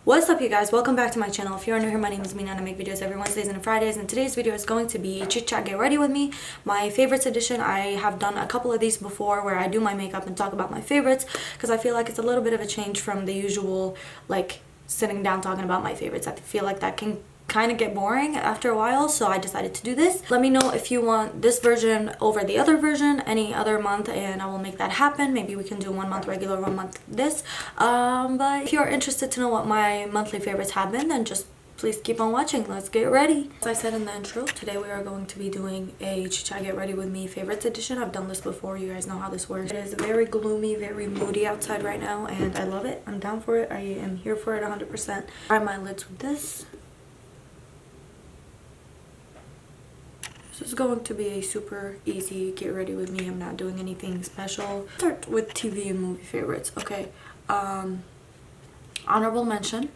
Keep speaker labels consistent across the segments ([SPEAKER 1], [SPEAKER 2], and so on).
[SPEAKER 1] What's up, you guys? Welcome back to my channel. If you're new here, my name is Mina and I make videos every Wednesdays and Fridays, and today's video is going to be Chit Chat Get Ready With Me, my favorites edition. I have done a couple of these before where I do my makeup and talk about my favorites because I feel like it's a little bit of a change from the usual like sitting down talking about my favorites. I feel like that can kind of get boring after a while, so I decided to do this. Let me know if you want this version over the other version any other month and I will make that happen. Maybe we can do 1 month regular, 1 month this. But if you're interested to know what my monthly favorites have been, then just please keep on watching. Let's get ready. As I said in the intro, today we are going to be doing a Chit Chat Get Ready With Me favorites edition. I've done this before, you guys know how this works. It is very gloomy, very moody outside right now and I love it. I'm down for it. I am here for it 100%. Prime my lids with this. This is going to be a super easy get ready with me. I'm not doing anything special. Start with TV and movie favorites. Okay, honorable mention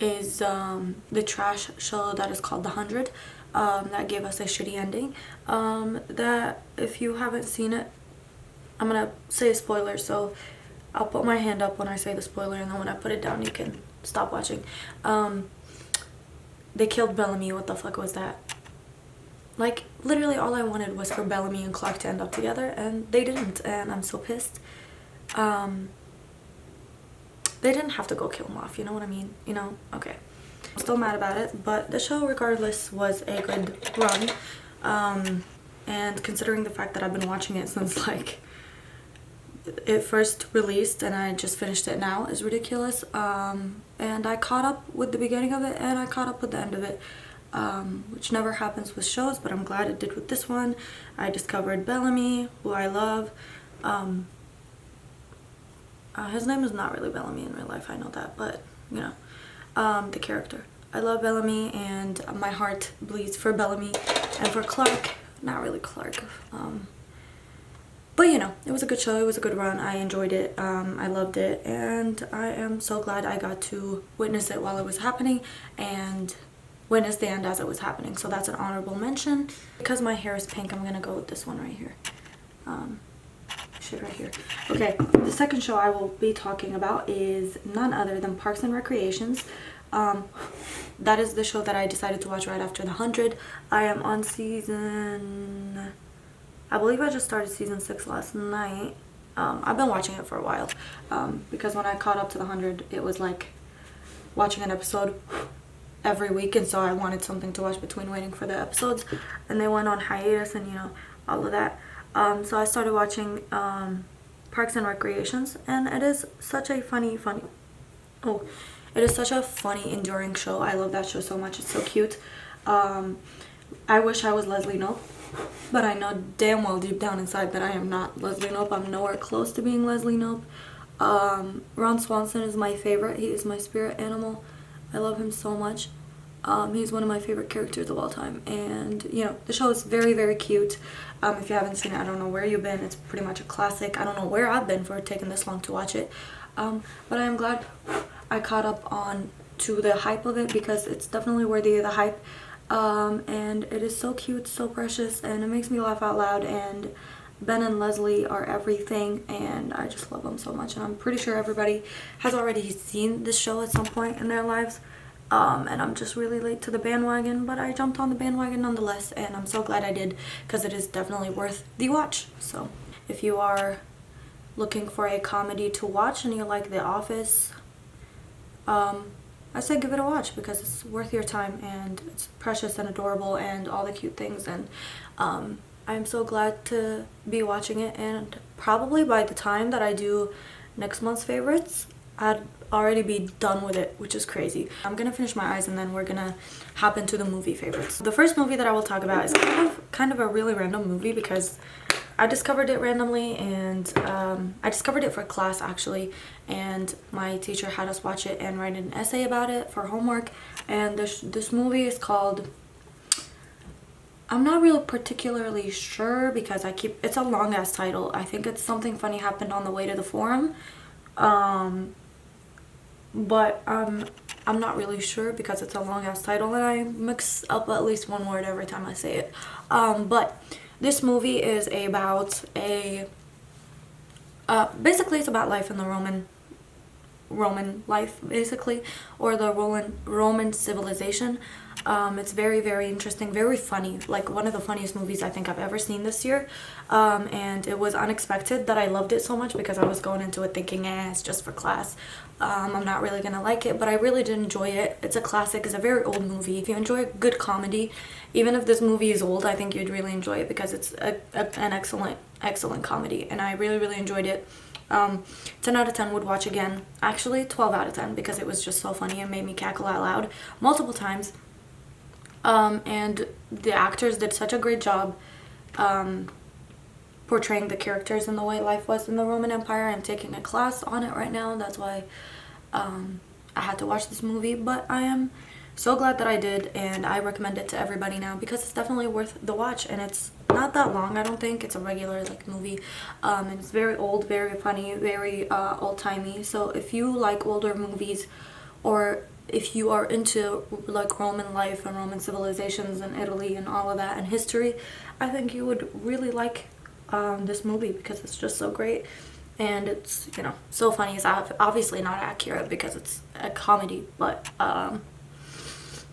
[SPEAKER 1] is the trash show that is called The 100. That gave us a shitty ending. That if you haven't seen it, I'm gonna say a spoiler, so I'll put my hand up when I say the spoiler, and then when I put it down you can stop watching. They killed Bellamy. What the fuck was that? Like, literally all I wanted was for Bellamy and Clark to end up together, and they didn't, and I'm so pissed. They didn't have to go kill him off, you know what I mean? You know? Okay. I'm still mad about it, but the show, regardless, was a good run. And considering the fact that I've been watching it since, like, it first released, and I just finished it now, is ridiculous. And I caught up with the beginning of it, and I caught up with the end of it. Which never happens with shows, but I'm glad it did with this one. I discovered Bellamy, who I love. His name is not really Bellamy in real life, I know that, but you know, the character. I love Bellamy and my heart bleeds for Bellamy and for Clark. Not really Clark. But you know, it was a good show, it was a good run, I enjoyed it, I loved it, and I am so glad I got to witness it while it was happening and witness the end as it was happening. So that's an honorable mention. Because my hair is pink, I'm gonna go with this one right here. Shit right here. Okay, the second show I will be talking about is none other than Parks and Recreations. That is the show that I decided to watch right after The 100. I am on season... I believe I just started season 6 last night. I've been watching it for a while. Because when I caught up to The 100, it was like watching an episode every week, and so I wanted something to watch between waiting for the episodes, and they went on hiatus and you know, all of that. So I started watching Parks and Recreations, and it is such a it is such a funny, enduring show. I love that show so much. It's so cute. I wish I was Leslie Knope, but I know damn well deep down inside that I am not Leslie Knope. I'm nowhere close to being Leslie Knope. Ron Swanson is my favorite. He is my spirit animal. I love him so much. He's one of my favorite characters of all time, and you know, the show is very, very cute. If you haven't seen it, I don't know where you've been. It's pretty much a classic. I don't know where I've been for taking this long to watch it, but I am glad I caught up on to the hype of it, because it's definitely worthy of the hype. And it is so cute, so precious, and it makes me laugh out loud, and Ben and Leslie are everything, and I just love them so much, and I'm pretty sure everybody has already seen this show at some point in their lives, and I'm just really late to the bandwagon, but I jumped on the bandwagon nonetheless, and I'm so glad I did, because it is definitely worth the watch. So if you are looking for a comedy to watch and you like The Office, I say give it a watch, because it's worth your time, and it's precious and adorable and all the cute things, and I'm so glad to be watching it, and probably by the time that I do next month's favorites, I'd already be done with it, which is crazy. I'm gonna finish my eyes and then we're gonna hop into the movie favorites. The first movie that I will talk about is kind of a really random movie, because I discovered it randomly, and I discovered it for class actually, and my teacher had us watch it and write an essay about it for homework, and this movie is called... I'm not really particularly sure, because it's a long ass title. I think it's Something Funny Happened on the Way to the Forum. But I'm not really sure, because it's a long ass title and I mix up at least one word every time I say it. But this movie is about basically it's about life in the Roman Roman life, basically, or the Roman civilization. It's very, very interesting, very funny, like one of the funniest movies I think I've ever seen this year. And it was unexpected that I loved it so much, because I was going into it thinking, it's just for class. I'm not really gonna like it, but I really did enjoy it. It's a classic. It's a very old movie. If you enjoy good comedy, even if this movie is old, I think you'd really enjoy it, because it's an excellent comedy, and I really, really enjoyed it. 10 out of 10 would watch again. Actually 12 out of 10, because it was just so funny and made me cackle out loud multiple times. And the actors did such a great job portraying the characters and the way life was in the Roman Empire. I'm taking a class on it right now. That's why I had to watch this movie, but I am so glad that I did, and I recommend it to everybody now, because it's definitely worth the watch, and it's not that long. I don't think it's a regular like movie, and it's very old, very funny, very old-timey. So if you like older movies, or if you are into like Roman life and Roman civilizations and Italy and all of that and history, I think you would really like this movie, because it's just so great, and it's, you know, so funny. It's obviously not accurate because it's a comedy, but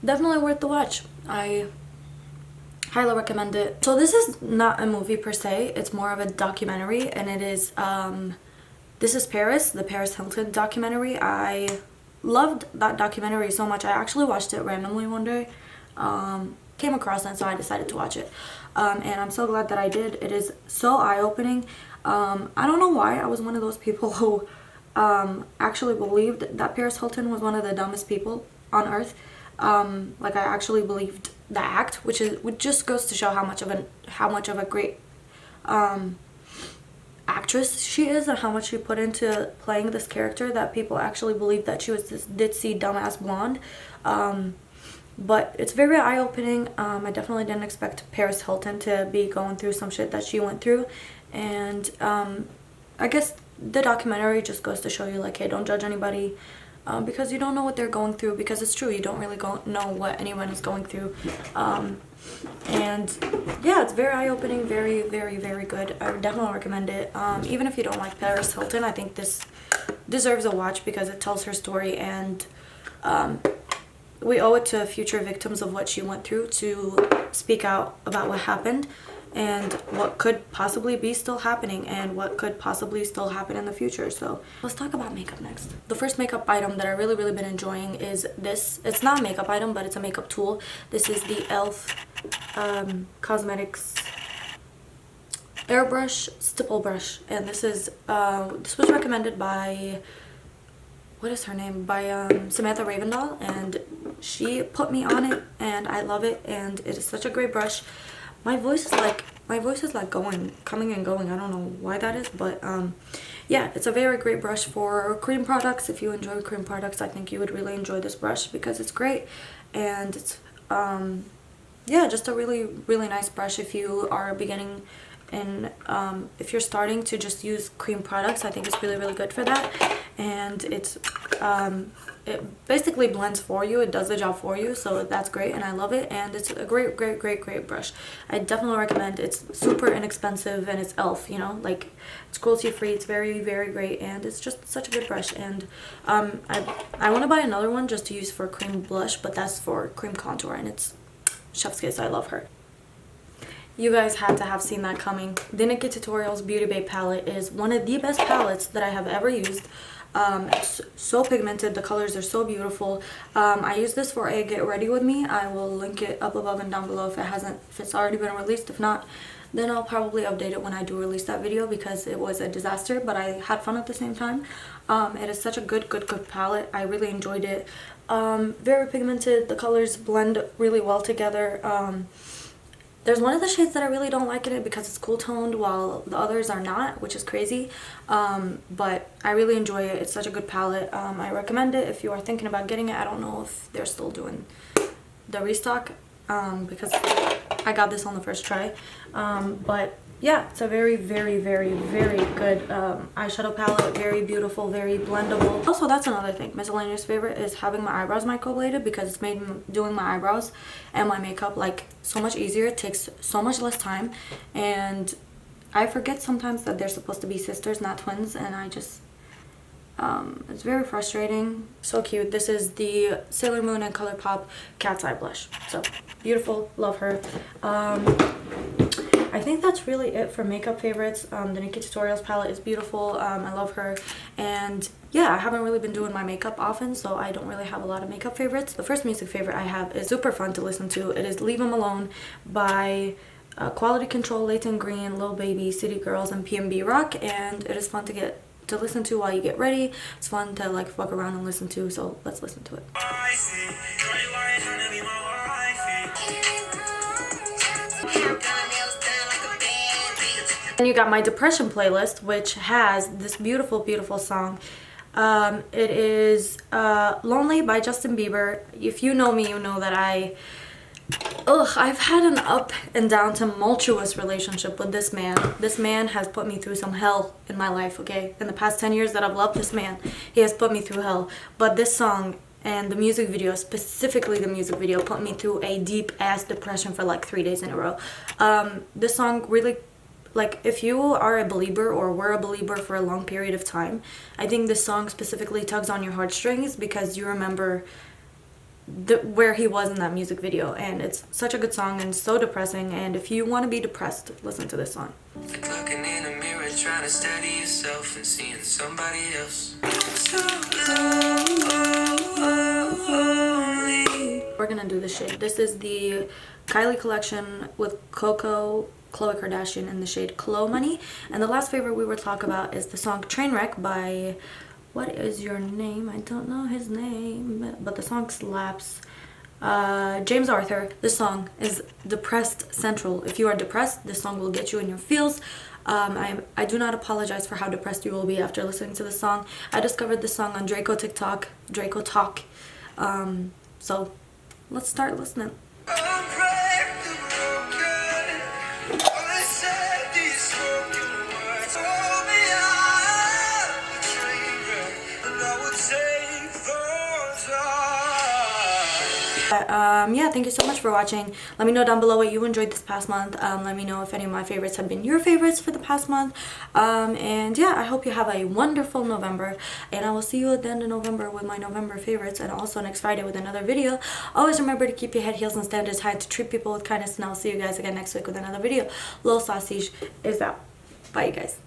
[SPEAKER 1] definitely worth the watch. I highly recommend it. So this is not a movie per se, it's more of a documentary, and it is This Is Paris, the Paris Hilton documentary. I loved that documentary so much. I actually watched it randomly one day, came across it, so I decided to watch it, and I'm so glad that I did. It is so eye-opening. I don't know why I was one of those people who actually believed that Paris Hilton was one of the dumbest people on earth. Like, I actually believed the act, which just goes to show how much of a great actress she is, and how much she put into playing this character, that people actually believe that she was this ditzy dumbass blonde. But it's very eye-opening. I definitely didn't expect Paris Hilton to be going through some shit that she went through, and I guess the documentary just goes to show you, like, hey, don't judge anybody, because you don't know what they're going through, because it's true, you don't really know what anyone is going through. And yeah, it's very eye-opening, very, very, very good. I would definitely recommend it. Even if you don't like Paris Hilton, I think this deserves a watch, because it tells her story, and we owe it to future victims of what she went through to speak out about what happened, and what could possibly be still happening, and what could possibly still happen in the future. So let's talk about makeup next. The first makeup item that I really been enjoying is this. It's not a makeup item, but it's a makeup tool. This is the e.l.f. Cosmetics airbrush stipple brush, and this was recommended by, what is her name, by Samantha Ravendall, and she put me on it, and I love it, and it is such a great brush. My voice is like coming and going. I don't know why that is, but yeah, it's a very great brush for cream products. If you enjoy cream products, I think you would really enjoy this brush, because it's great, and it's yeah, just a really, really nice brush if you are beginning, and if you're starting to just use cream products, I think it's really, really good for that. And it's it basically blends for you, it does the job for you, so that's great, and I love it, and it's a great brush. I definitely recommend. It's super inexpensive, and it's e.l.f., you know, like, it's cruelty free, it's very, very great, and it's just such a good brush. And I want to buy another one just to use for cream blush, but that's for cream contour, and it's chef's kiss. I love her. You guys had to have seen that coming. The Nikki Tutorials Beauty Bay palette is one of the best palettes that I have ever used. It's so pigmented, the colors are so beautiful. I use this for a get ready with me. I will link it up above and down below if it's already been released. If not, then I'll probably update it when I do release that video, because it was a disaster, but I had fun at the same time. It is such a good palette. I really enjoyed it. Very pigmented, the colors blend really well together. There's one of the shades that I really don't like in it because it's cool toned, while the others are not, which is crazy. But I really enjoy it. It's such a good palette. I recommend it if you are thinking about getting it. I don't know if they're still doing the restock, because I got this on the first try. But yeah, it's a very, very, very, very good eyeshadow palette. Very beautiful, very blendable. Also, that's another thing. Miscellaneous favorite is having my eyebrows microbladed, because it's made doing my eyebrows and my makeup like so much easier. It takes so much less time, and I forget sometimes that they're supposed to be sisters, not twins, and It's very frustrating. So cute. This is the Sailor Moon and ColourPop Cat's Eye Blush. So beautiful. Love her. I think that's really it for makeup favorites. The Nikki Tutorials palette is beautiful. I love her. And yeah, I haven't really been doing my makeup often, so I don't really have a lot of makeup favorites. The first music favorite I have is super fun to listen to. It is Leave 'Em Alone by Quality Control, Leighton Green, Lil Baby, City Girls, and PNB Rock. And it is fun to listen to while you get ready. It's fun to like fuck around and listen to, so let's listen to it. And you got my depression playlist, which has this beautiful, beautiful song. It is Lonely by Justin Bieber. If you know me, you know that I've had an up and down tumultuous relationship with this man. This man has put me through some hell in my life, okay? In the past 10 years that I've loved this man, he has put me through hell. But this song and the music video, specifically the music video, put me through a deep ass depression for like 3 days in a row. This song really, like, if you are a believer or were a believer for a long period of time, I think this song specifically tugs on your heartstrings because you remember where he was in that music video, and it's such a good song and so depressing. And if you want to be depressed, listen to this song.
[SPEAKER 2] Like looking in a mirror, trying to steady yourself and seeing somebody else. So lonely.
[SPEAKER 1] We're gonna do the shade. This is the Kylie collection with Khloe Kardashian in the shade Chloe Money. And the last favorite we will talk about is the song Trainwreck by, what is your name? I don't know his name, but the song slaps. James Arthur. This song is depressed central. If you are depressed, this song will get you in your feels. I do not apologize for how depressed you will be after listening to this song. I discovered this song on Draco TikTok, Draco Talk. So let's start listening. But yeah, thank you so much for watching. Let me know down below what you enjoyed this past month. Let me know if any of my favorites have been your favorites for the past month. And yeah, I hope you have a wonderful November, and I will see you at the end of November with my November favorites, and also next Friday with another video. Always remember to keep your head, heels, and standards high, to treat people with kindness, and I'll see you guys again next week with another video. Lil Sausage is out. Bye, you guys.